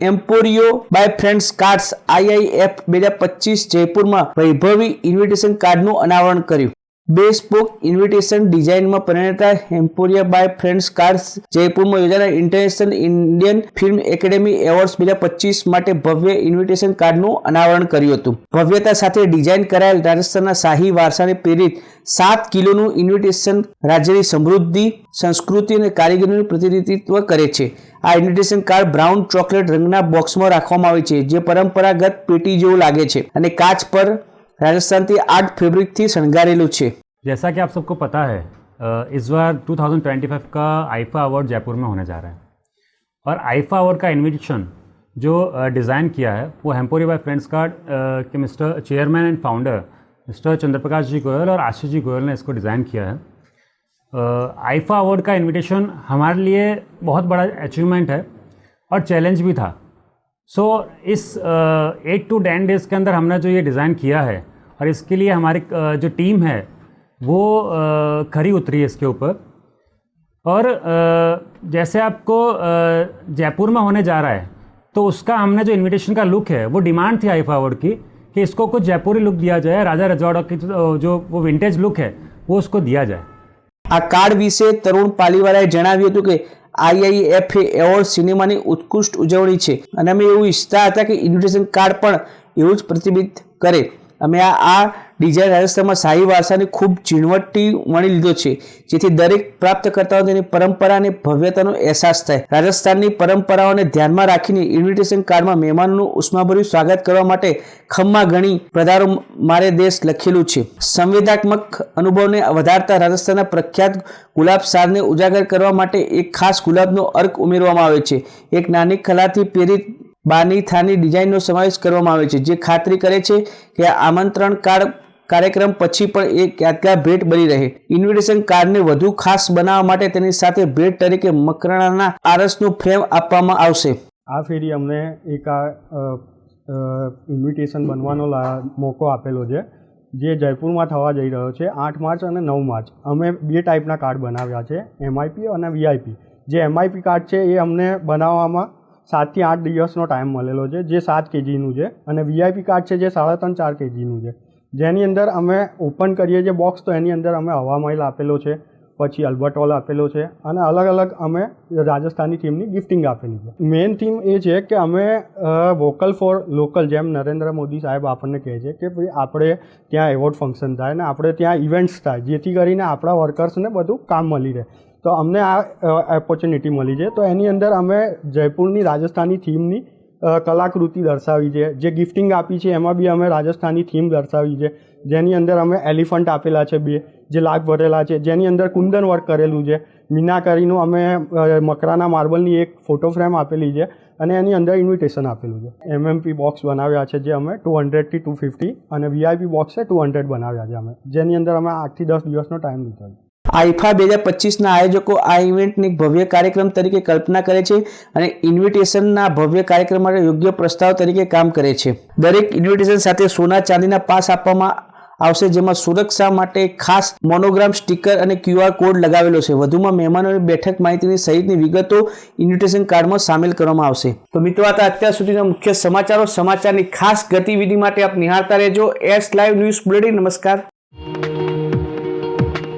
એમ્પોરિયો by friends cards IIF 2025 જયપુરમાં વૈભવી invitation કાર્ડનું અનાવરણ કર્યું। બેસ્પોક ઇન્વિટેશન ડિઝાઇનમાં પરિણેતા એમ્પોરિયા બાય ફ્રેન્ડ્સ કાર્ડ્સ જયપુરમાં યોજાનાર international Indian film academy awards 2025 માટે ભવ્ય ઇન્વિટેશન કાર્ડનું અનાવરણ કર્યું હતું। ભવ્યતા સાથે ડિઝાઇન કરાયેલ રાજસ્થાનના શાહી વારસાને પ્રેરિત 7 કિલોનું ઇન્વિટેશન રાજ્યની સમૃદ્ધિ, સંસ્કૃતિ અને કારીગરીનું પ્રતિનિધિત્વ કરે છે। આ ઇન્વિટેશન કાર્ડ બ્રાઉન ચોકલેટ રંગના બોક્સમાં રાખવામાં આવે છે, જે પરંપરાગત પેટી જેવું લાગે છે અને કાચ પર राजस्थान की आर्ट फैब्रिक थी शृंगारेलू छे। जैसा कि आप सबको पता है, इस बार 2025 का आईफा अवार्ड जयपुर में होने जा रहा है और आईफा अवार्ड का इन्विटेशन जो डिज़ाइन किया है वो एम्पोरिया बाय फ्रेंड्स कार्ड के mister chairman and founder mister Chandraprakash ji Goyal और आशीष जी गोयल ने इसको डिज़ाइन किया है। आईफा अवार्ड का इन्विटेशन हमारे लिए बहुत बड़ा अचीवमेंट है और चैलेंज भी था। सो इस 8 to 10 डेज़ के अंदर हमने जो ये डिज़ाइन किया है और इसके लिए हमारी जो टीम है वो खरी उतरी है इसके ऊपर। और जैसे आपको जयपुर में होने जा रहा है तो उसका हमने जो इनविटेशन का लुक है वो डिमांड थी आईफा अवार्ड की कि इसको कुछ जयपुरी लुक दिया जाए, राजा रजवाड़ा की जो वो विंटेज लुक है वो उसको दिया जाए। आ कार्ड विषे तरुण पालीवालाए जणाव्युं हतुं के IIF एवोर्ड सिनेमानी उत्कृष्ट उजवणी छे अने अमे एवुं इच्छता हता के इन्विटेशन कार्ड पण एवुं ज प्रतिबिंबित करे। अमे आ डिजाइन राजस्थान में शाही वारसाने खूब झीणवटથી वणी લીધો છે, જેથી દરેક પ્રાપ્તકર્તાઓ તેની પરંપરા અને ભવ્યતાનો અહેસાસ થાય। રાજસ્થાનની પરંપરાઓને ધ્યાનમાં રાખીને ઇન્વિટેશન કાર્ડમાં મહેમાનોનું ઉષ્માભર્યું સ્વાગત કરવા માટે ખમ્મા ગણી પધારો મારે દેશ લખેલું છે। સંવેદનાત્મક અનુભવને વધારતા રાજસ્થાનના પ્રખ્યાત ગુલાબ સારને ઉજાગર કરવા માટે એક ખાસ ગુલાબનો અર્ક ઉમેરવામાં આવે છે। એક નાની કલાથી પ્રેરિત બાની થાની ડિઝાઇનનો સમાવેશ કરવામાં આવે છે, જે ખાતરી કરે છે કે આમંત્રણ કાર્ડ કાર્યક્રમ પછી પણ એક યાદગાર ભેટ બની રહે। ઇન્વિટેશન કાર્ડને વધુ ખાસ બનાવવા માટે તેની સાથે ભેટ તરીકે મકરાણાના આરસનું ફ્રેમ આપવામાં આવશે। આ ફેરી અમને એક ઇન્વિટેશન બનવાનો મોકો આપેલો છે, જે જયપુરમાં થવા જઈ રહ્યો છે 8 માર્ચ અને 9 માર્ચ। અમે 2 ટાઈપના કાર્ડ બનાવ્યા છે, MIP અને VIP। જે MIP કાર્ડ છે એ અમને બનાવવામાં 7 થી 8 દિવસનો ટાઈમ મળેલો છે, જે 7 kgનું છે, અને VIP કાર્ડ છે જે 3.5-4 kgનું છે, જેની અંદર અમે ઓપન કરીએ છીએ બોક્સ તો એની અંદર અમે હવા મહેલ આપેલો છે, પછી અલ્બર્ટ હોલ આપેલો છે અને અલગ અલગ અમે રાજસ્થાની થીમની ગિફ્ટિંગ આપેલી છે। મેઇન થીમ એ છે કે અમે વોકલ ફોર લોકલ, જેમ નરેન્દ્ર મોદી સાહેબ આપણને કહે છે કે ભાઈ આપણે ત્યાં એવોર્ડ ફંક્શન થાય ને આપણે ત્યાં ઇવેન્ટ્સ થાય, જેથી કરીને આપણા વર્કર્સને બધું કામ મળી રહે। તો અમને આ ઓપોર્ચ્યુનિટી મળી છે, તો એની અંદર અમે જયપુરની રાજસ્થાની થીમની કલાકૃતિ દર્શાવી છે। જે ગિફ્ટિંગ આપી છે એમાં બી અમે રાજસ્થાની થીમ દર્શાવી છે, જેની અંદર અમે એલિફન્ટ આપેલા છે 2 જે લાગ ભરેલા છે, જેની અંદર કુંદન વર્ક કરેલું છે। મીનાકારીનું અમે મકરાના માર્બલની એક ફોટો ફ્રેમ આપેલી છે અને એની અંદર ઇન્વિટેશન આપેલું છે। MMP બોક્સ બનાવ્યા છે જે અમે 200 થી 250 અને VIP બોક્સ છે 200 બનાવ્યા છે અમે, જેની અંદર અમે 8 થી 10 દિવસનો ટાઈમ લીધો છે। આઈફા 2025ના આયોજકો આ ઇવેન્ટની ભવ્ય કાર્યક્રમ તરીકે કલ્પના કરે છે અને ઇન્વિટેશનના ભવ્ય કાર્યક્રમ માટે યોગ્ય પ્રસ્તાવ તરીકે કામ કરે છે। દરેક ઇન્વિટેશન સાથે સોના ચાંદીના પાસ આપવામાં આવશે, જેમાં સુરક્ષા માટે ખાસ મોનોગ્રામ સ્ટીકર અને QR કોડ લગાવેલો છે। વધુમાં મહેમાનોની બેઠક માહિતીની સહિતની વિગતો ઇન્વિટેશન કાર્ડમાં સામેલ કરવામાં આવશે। તો મિત્રો, આ અત્યાર સુધીના મુખ્ય સમાચારો। સમાચારની ખાસ ગતિવિધિ માટે આપ નિહાળતા રહેજો S લાઈવ ન્યૂઝ બુલેટિન। નમસ્કાર।